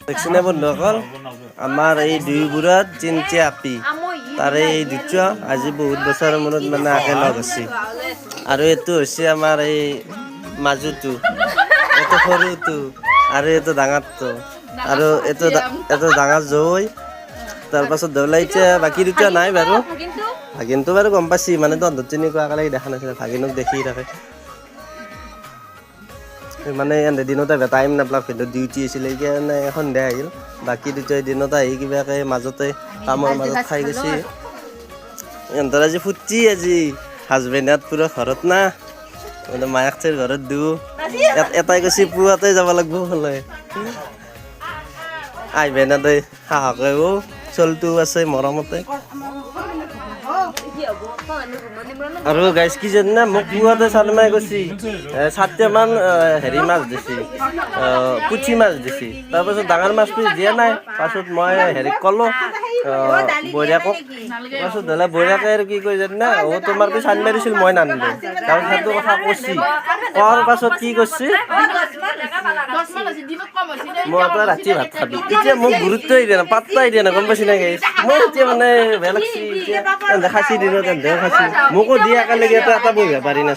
দেখছিনে বন্ধুসকল আমাৰ এই দুই বুঢ়াত চিনচে আপি তাৰে এই দুটা আজি বহুত বছৰৰ মূৰত মানে একেলগ হৈছে আৰু এইটো হৈছে আমাৰ এই মাজুটো এইটো সৰুটো আৰু এইটো ডাঙৰটো আৰু এইটো ডাঙৰ জৈ তাৰপাছত দেউলাইছে বাকী দুটা নাই বাৰু ভাগিনটো বাৰু গম পাইছি মানে তহঁতৰ তেনেকুৱা একেলগে দেখা নাছিলে ভাগিনক দেখি থাকে মানে এনে দিনতে টাইম নাপালা ভিডিঅ' ডিউটি আছিলে সেইকাৰণে সন্ধিয়া আহিল বাকী দুটাই দিনত আহি কিবাকে মাজতে কামৰ মাজত খাই গৈছে ইহঁতৰ আজি ফুটি আজি হাজবেণ্ডত পুৰা ঘৰত না মানে মায়াক চাই ঘৰত দিওঁ এটাই কৈছে পুৱাতে যাব লাগিব হ'লে আহিবে না তই সাহকে চলটো আছে মৰমতে আৰু গাইজ কি জানা মোক পুৱাতে চালমাই কৈছি 7টামান হেৰি মাছ দিছি পুঠি মাছ দিছি তাৰপাছত ডাঙৰ মাছ পিছ দিয়া নাই পাছত মই হেৰি ক'লোঁ বৈৰাকক পাছত ধৰিলে বৈৰাকে আৰু কি কয় জানা তোমাৰ পিছ আনবাই দিছিল মই নানিলোঁ তাৰপিছত সেইটো কথা কৈছি কোৱাৰ পাছত কি কৰিছে মই তই ৰাতি ভাত খাবি এতিয়া মোক গুৰুত্বই দিয়া নাই পাত্তাই দিয়া নাই গম পাইছি না গাইজ মই এতিয়া মানে বেয়া লাগছি এতিয়া দেখাইছি দিনত খাইছি মোকো দিয়া একেলগে এটা বহিব পাৰি না